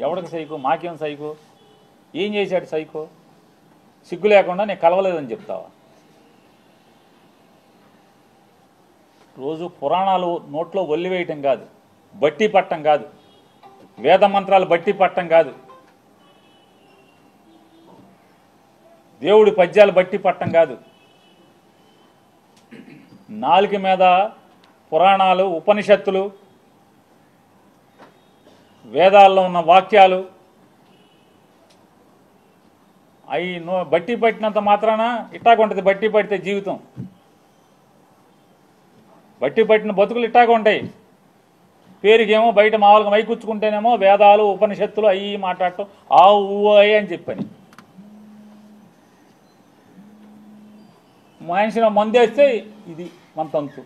ఎవడికి సైకో? మాకేం సైకో? ఏం చేశాడు సైకో? సిగ్గు లేకుండా నేను కలవలేదని చెప్తావా? రోజు పురాణాలు నోట్లో ఒల్లివేయటం కాదు, బట్టి పట్టం కాదు, వేద మంత్రాలు బట్టి పట్టం కాదు, దేవుడి పద్యాలు బట్టి పట్టం కాదు. నాలుక మీద పురాణాలు, ఉపనిషత్తులు, వేదాల్లో ఉన్న వాక్యాలు అవి బట్టి పట్టినంత మాత్రాన ఇట్టాగుంటుంది. బట్టి పడితే జీవితం, బట్టి పట్టిన బతుకులు ఇట్టాగా ఉంటాయి. పేరుకేమో బయట మామూలుగా మైకూర్చుకుంటేనేమో వేదాలు, ఉపనిషత్తులు అవి మాట్లాడటం ఆ ఊ అని చెప్పని. మనిషిని మందేస్తే ఇది మన తంతు.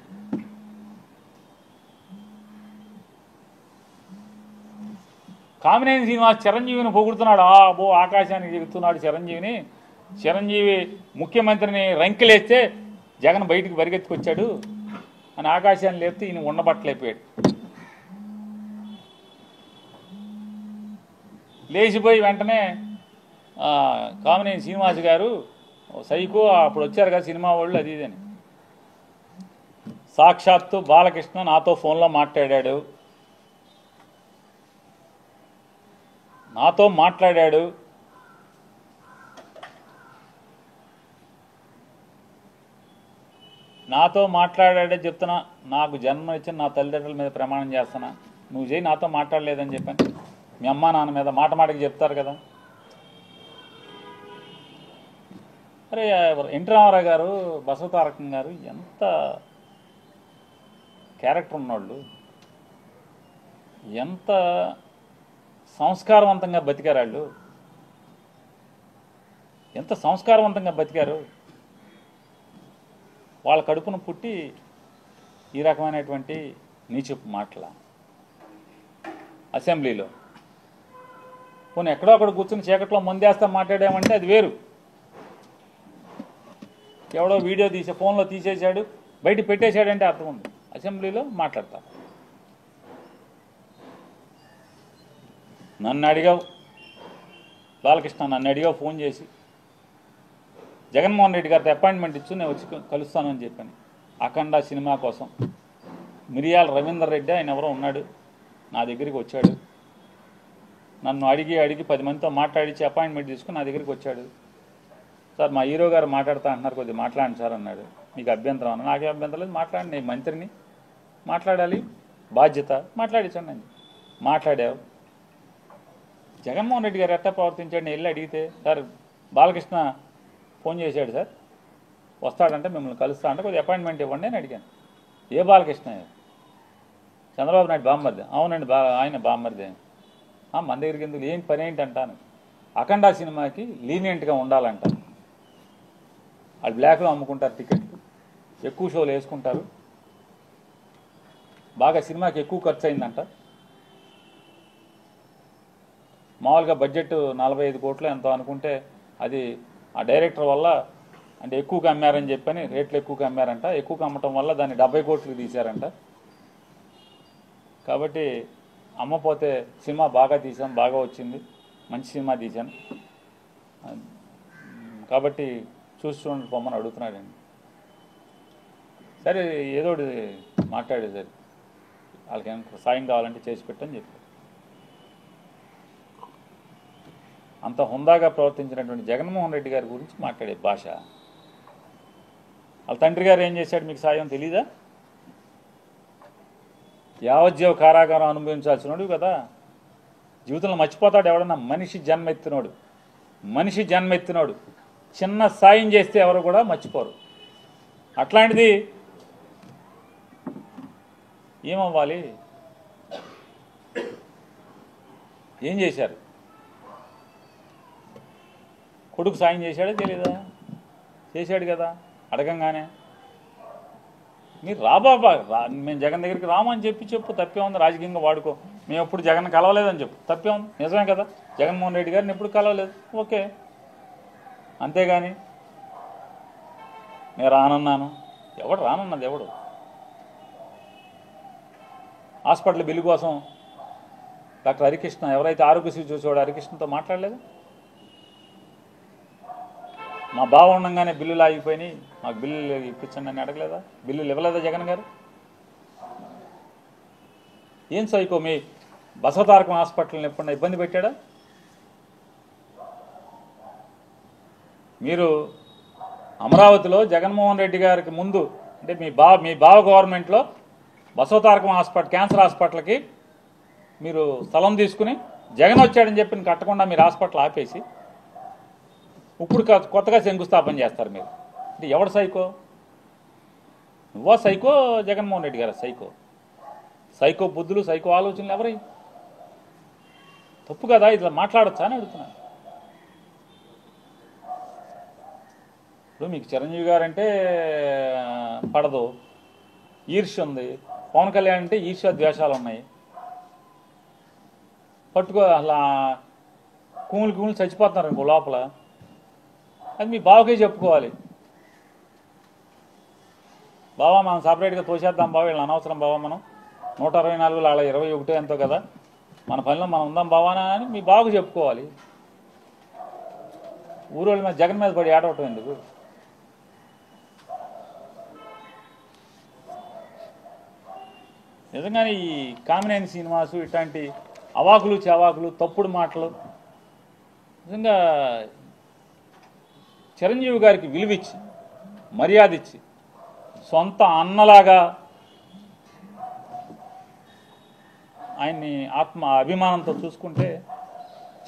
కామినేని శ్రీనివాస్ చిరంజీవిని పొగుడుతున్నాడు. ఆకాశానికి దిగుతున్నాడు చిరంజీవిని. చిరంజీవి ముఖ్యమంత్రిని రంకెలేస్తే జగన్ బయటికి పరిగెత్తుకొచ్చాడు అని ఆకాశాన్ని లేపితే ఈయన ఉండబట్టలేకపోయాడు. లేచిపోయి వెంటనే కామినేని శ్రీనివాస్ గారు సైకో అప్పుడు వచ్చారు కదా సినిమా వాళ్ళు అది ఇదని. సాక్షాత్తు బాలకృష్ణ నాతో ఫోన్లో మాట్లాడాడు, నాతో మాట్లాడాడే చెప్తున్నా. నాకు జన్మ ఇచ్చిన నా తల్లిదండ్రుల మీద ప్రమాణం చేస్తున్నా, నువ్వు చేయి నాతో మాట్లాడలేదని చెప్పాను. మీ అమ్మ నాన్న మీద మాటకి చెప్తారు కదా. అరే ఎన్టీ రామారావు గారు, బసవతారకం గారు ఎంత క్యారెక్టర్ ఉన్నవాళ్ళు, ఎంత సంస్కారవంతంగా బతికారు వాళ్ళు, ఎంత సంస్కారవంతంగా బతికారు. వాళ్ళ కడుపున పుట్టి ఈ రకమైనటువంటి నీచపు మాటల అసెంబ్లీలో. పోనీ ఎక్కడో అక్కడ కూర్చుని చీకట్లో ముందేస్తా మాట్లాడామంటే అది వేరు. ఎవడో వీడియో తీసే ఫోన్లో తీసేశాడు, బయట పెట్టేశాడంటే అర్థం ఉంది. అసెంబ్లీలో మాట్లాడతా. నన్ను అడిగావు బాలకృష్ణ, నన్ను అడిగావు ఫోన్ చేసి, జగన్మోహన్ రెడ్డి గారితో అపాయింట్మెంట్ ఇచ్చు నేను వచ్చి కలుస్తానని చెప్పాను. అఖండ సినిమా కోసం మిరియాల రవీందర్ రెడ్డి ఆయన ఎవరో ఉన్నాడు, నా దగ్గరికి వచ్చాడు. నన్ను అడిగి 10 మందితో మాట్లాడించి అపాయింట్మెంట్ తీసుకుని నా దగ్గరికి వచ్చాడు. సార్ మా హీరో గారు మాట్లాడుతా అంటున్నారు, కొద్దిగా మాట్లాడండి సార్ అన్నాడు. మీకు అభ్యంతరం అన్న? నాకే అభ్యంతరం లేదు, మాట్లాడండి, నేను మంత్రిని, మాట్లాడాలి, బాధ్యత, మాట్లాడించండి అని మాట్లాడావు. జగన్మోహన్ రెడ్డి గారు ఎట్టా ప్రవర్తించాడు? నేను వెళ్ళి అడిగితే, సార్ బాలకృష్ణ ఫోన్ చేశాడు సార్, వస్తాడంటే మిమ్మల్ని కలుస్తా అంటే కొద్దిగా అపాయింట్మెంట్ ఇవ్వండి అని అడిగాను. ఏ బాలకృష్ణ? చంద్రబాబు నాయుడు బామ్మర్ది. అవునండి, ఆయన బామ్మర్ది. మన దగ్గరికి ఎందుకు, ఏం పని ఏంటి అంటాను. అఖండ సినిమాకి లీనియంట్గా ఉండాలంట. వాళ్ళు బ్లాక్లో అమ్ముకుంటారు టికెట్లు, ఎక్కువ షోలు వేసుకుంటారు, బాగా సినిమాకి ఎక్కువ ఖర్చు అయిందంట. మామూలుగా బడ్జెట్ 45 కోట్లు ఎంతో అనుకుంటే అది ఆ డైరెక్టర్ వల్ల అంటే ఎక్కువగా అమ్మారని చెప్పని రేట్లు ఎక్కువగా అమ్మారంట. ఎక్కువగా అమ్మటం వల్ల దాన్ని 70 కోట్లకు తీశారంట. కాబట్టి అమ్మపోతే సినిమా బాగా తీసాం, బాగా వచ్చింది, మంచి సినిమా తీశాను కాబట్టి చూడండి పొమ్మని అడుగుతున్నాడండి. సరే ఏదో మాట్లాడే సరే, వాళ్ళకి ఏమైనా సాయం కావాలంటే చేసి పెట్టని చెప్పి అంత హుందాగా ప్రవర్తించినటువంటి జగన్మోహన్ రెడ్డి గారి గురించి మాట్లాడే భాష. వాళ్ళ తండ్రి గారు ఏం చేశాడు మీకు సాయం తెలీదా? యావజ్జీవ కారాగారం అనుభవించాల్సినోడు కదా. జీవితంలో మర్చిపోతాడు ఎవడన్నా? మనిషి జన్మెత్తినోడు చిన్న సాయం చేస్తే ఎవరు కూడా మర్చిపోరు. అట్లాంటిది ఏమవ్వాలి? ఏం చేశారు? కొడుకు సాయం చేశాడా తెలీదా? చేశాడు కదా. అడగంగానే మీరు రాబాబా మేము జగన్ దగ్గరికి రామని చెప్పు, తప్పే ఉంది, రాజకీయంగా వాడుకో, మేము ఎప్పుడు జగన్ కలవలేదని చెప్పు, తప్పే ఉంది. నిజమే కదా, జగన్మోహన్ రెడ్డి గారిని ఎప్పుడు కలవలేదు, ఓకే. అంతేగాని నేను రానన్నాను, ఎవడు రానన్నది? ఎవడు? హాస్పిటల్ బిల్లు కోసం డాక్టర్ హరికృష్ణ ఎవరైతే ఆరోగ్యశ్రీ చూసేవాడు హరికృష్ణతో మాట్లాడలేదు. మా బావ ఉండగానే బిల్లులు ఆగిపోయినాయి, మాకు బిల్లులు ఇప్పించండి అని అడగలేదా? బిల్లులు ఇవ్వలేదా జగన్ గారు? ఏం సైకో మీ బసవతారకం హాస్పిటల్ని ఎప్పుడన్నా ఇబ్బంది పెట్టాడా? మీరు అమరావతిలో జగన్మోహన్ రెడ్డి గారికి ముందు అంటే మీ బావ గవర్నమెంట్లో బసవతారకం హాస్పిటల్ క్యాన్సర్ హాస్పిటల్కి మీరు స్థలం తీసుకుని జగన్ వచ్చాడని చెప్పి కట్టకుండా మీరు హాస్పిటల్ ఆపేసి ఇప్పుడు కొత్తగా శంకుస్థాపన చేస్తారు మీరు. అంటే ఎవడు సైకో? నువ్వా సైకో, జగన్మోహన్ రెడ్డి గారు సైకో? సైకో బుద్ధులు సైకో ఆలోచనలు ఎవరై? తప్పు కదా, ఇట్లా మాట్లాడచ్చా అని అడుగుతున్నాను. ఇప్పుడు మీకు చిరంజీవి గారు అంటే పడదు, ఈర్ష్య ఉంది. పవన్ కళ్యాణ్ అంటే ఈర్ష్య ద్వేషాలు ఉన్నాయి. పట్టుకో అలా కూములు చచ్చిపోతున్నారు ఇంకో లోపల. అది మీ బావకే చెప్పుకోవాలి. బావా మనం సపరేట్గా తోసేద్దాం బావ, వీళ్ళని అనవసరం బావా, మనం 164 అలా 21 ఎంతో కదా, మన పనిలో మనం ఉందాం బావానా అని మీ బావకు చెప్పుకోవాలి. ఊరోళ్ళ మీద జగన్ మీద పడి ఏడవటం ఎందుకు? నిజంగానే ఈ కామినేని శ్రీనివాసు ఇట్లాంటి అవాకులు చవాకులు తప్పుడు మాటలు నిజంగా చిరంజీవి గారికి విలువిచ్చి మర్యాద ఇచ్చి సొంత అన్నలాగా ఆయన్ని ఆత్మ అభిమానంతో చూసుకుంటే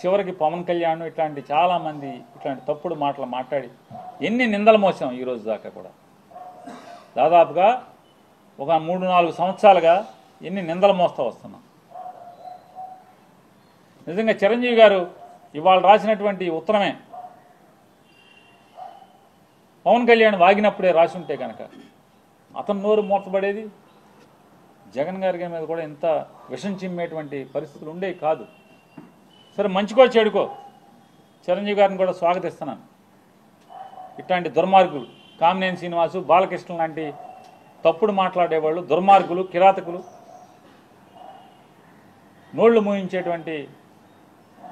చివరికి పవన్ కళ్యాణ్ ఇట్లాంటి చాలామంది ఇట్లాంటి తప్పుడు మాటలు మాట్లాడి ఎన్ని నిందలు మోసాం ఈరోజు దాకా కూడా. దాదాపుగా ఒక 3-4 సంవత్సరాలుగా ఎన్ని నిందలు మోస్తూ వస్తున్నాం. నిజంగా చిరంజీవి గారు ఇవాళ రాసినటువంటి ఉత్తరమే పవన్ కళ్యాణ్ వాగినప్పుడే రాసి ఉంటే కనుక అతను నోరు మూతపడేది, జగన్ గారి మీద కూడా ఇంత విషం చిమ్మేటువంటి పరిస్థితులు ఉండేవి కాదు. సరే మంచికో చెడుకో చిరంజీవి గారిని కూడా స్వాగతిస్తున్నాను. ఇట్లాంటి దుర్మార్గులు కామినేని శ్రీనివాసు, బాలకృష్ణ లాంటి తప్పుడు మాట్లాడేవాళ్ళు, దుర్మార్గులు, కిరాతకులు, నోళ్లు మూయించేటువంటి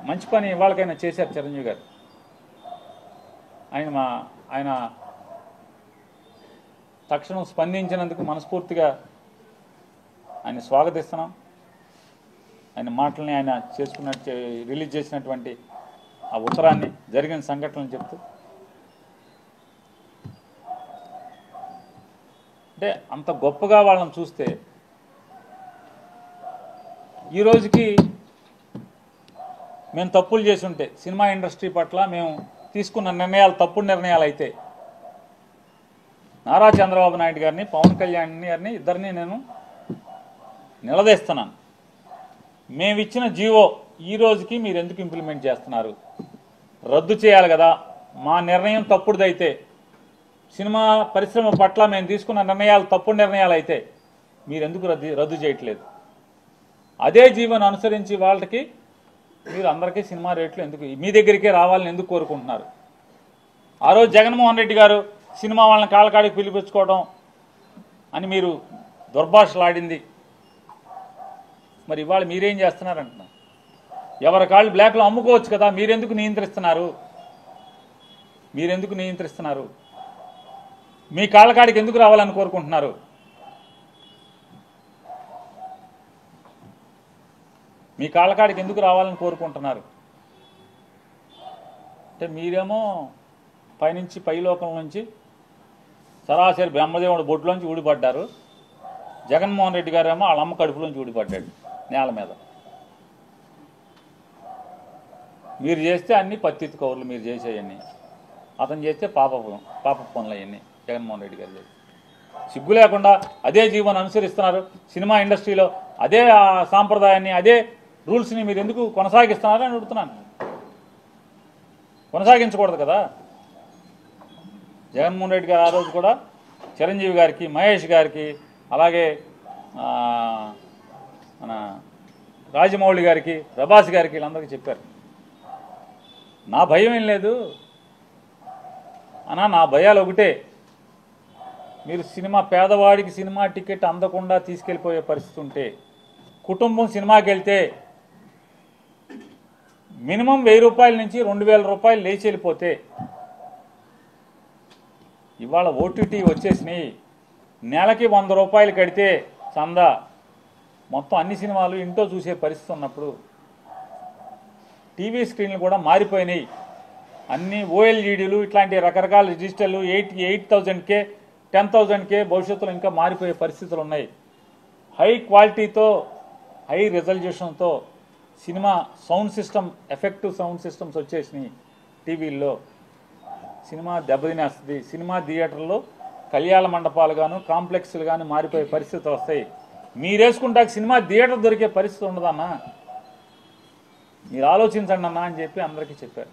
మంచి పని వాళ్ళకైనా చేశారు చిరంజీవి గారు. ఆయన తక్షణం స్పందించినందుకు మనస్ఫూర్తిగా ఆయన స్వాగతిస్తున్నాం. ఆయన మాటల్ని ఆయన రిలీజ్ చేసినటువంటి ఆ ఉత్తరాన్ని జరిగిన సంఘటనలు చెప్తూ అంటే అంత గొప్పగా వాళ్ళని చూస్తే ఈ రోజుకి మేము తప్పులు చేసి ఉంటే సినిమా ఇండస్ట్రీ పట్ల మేము తీసుకున్న నిర్ణయాలు తప్పుడు నిర్ణయాలు అయితే నారా చంద్రబాబు నాయుడు గారిని, పవన్ కళ్యాణ్ గారిని ఇద్దరిని నేను నిలదీస్తున్నాను. మేమిచ్చిన జీవో ఈ రోజుకి మీరు ఎందుకు ఇంప్లిమెంట్ చేస్తున్నారు? రద్దు చేయాలి కదా. మా నిర్ణయం తప్పుడుదైతే, సినిమా పరిశ్రమ పట్ల మేము తీసుకున్న నిర్ణయాలు తప్పుడు నిర్ణయాలు అయితే మీరు ఎందుకు రద్దు చేయట్లేదు? అదే జీవోను అనుసరించి వాళ్ళకి మీరు అందరికీ సినిమా రేట్లు ఎందుకు మీ దగ్గరికే రావాలని ఎందుకు కోరుకుంటున్నారు? ఆ రోజు జగన్మోహన్ రెడ్డి గారు సినిమా వాళ్ళని కాళ్ళకాడికి పిలిపించుకోవడం అని మీరు దుర్భాషలాడింది, మరి ఇవాళ మీరేం చేస్తున్నారంటున్నారు? ఎవరి కాళ్ళు బ్లాక్లో అమ్ముకోవచ్చు కదా, మీరెందుకు నియంత్రిస్తున్నారు? మీ కాళ్ళకాడికి ఎందుకు రావాలని కోరుకుంటున్నారు? మీ కాళ్ళకాడికి ఎందుకు రావాలని కోరుకుంటున్నారు? అంటే మీరేమో పైనుంచి పైలోకం నుంచి సరాసరి బ్రహ్మదేవుడు బొడ్లోంచి ఊడిపడ్డారు. జగన్మోహన్ రెడ్డి గారేమో వాళ్ళ అమ్మ కడుపులోంచి ఊడిపడ్డాడు నేల మీద. మీరు చేస్తే అన్ని పత్తిత్తు కౌరులు మీరు చేసేవన్నీ, అతను చేస్తే పాప పనులు అవన్నీ జగన్మోహన్ రెడ్డి గారు చేసి సిగ్గు లేకుండా అదే జీవోని అనుసరిస్తున్నారు. సినిమా ఇండస్ట్రీలో అదే సాంప్రదాయాన్ని, అదే రూల్స్ని మీరు ఎందుకు కొనసాగిస్తున్నారు అని అడుగుతున్నాను. కొనసాగించకూడదు కదా. జగన్మోహన్ రెడ్డి గారు ఆ రోజు కూడా చిరంజీవి గారికి, మహేష్ గారికి, అలాగే మన రాజమౌళి గారికి, ప్రభాస్ గారికి వీళ్ళందరికీ చెప్పారు, నా భయం ఏం లేదు అన్నా, నా భయాలు ఒకటే, మీరు పేదవాడికి సినిమా టికెట్ అందకుండా తీసుకెళ్ళిపోయే పరిస్థితి ఉంటే, కుటుంబం సినిమాకి వెళ్తే మినిమం 1000 రూపాయల నుంచి 2000 రూపాయలు లేచి వెళ్ళిపోతే ఇవాళ ఓటీటీ వచ్చేసినాయి. నెలకి 100 రూపాయలు కడితే చందా మొత్తం అన్ని సినిమాలు ఇంట్లో చూసే పరిస్థితి ఉన్నప్పుడు టీవీ స్క్రీన్లు కూడా మారిపోయినాయి. అన్ని ఓఎల్ఈడీలు ఇట్లాంటి రకరకాల డిజిటల్ 8,000K 10,000K భవిష్యత్తులో ఇంకా మారిపోయే పరిస్థితులు ఉన్నాయి. హై క్వాలిటీతో హై రిజల్యూషన్తో సినిమా sound system effective sound systems వచ్చేసినాయి. టీవీల్లో సినిమా దెబ్బతినేస్తుంది. సినిమా థియేటర్లో కళ్యాణ మండపాలు గాను కాంప్లెక్స్లు కానీ మారిపోయే పరిస్థితులు వస్తాయి. మీరేసుకుంటాక సినిమా థియేటర్ దొరికే పరిస్థితి ఉండదన్నా, మీరు ఆలోచించండి అన్నా అని చెప్పి అందరికీ చెప్పారు.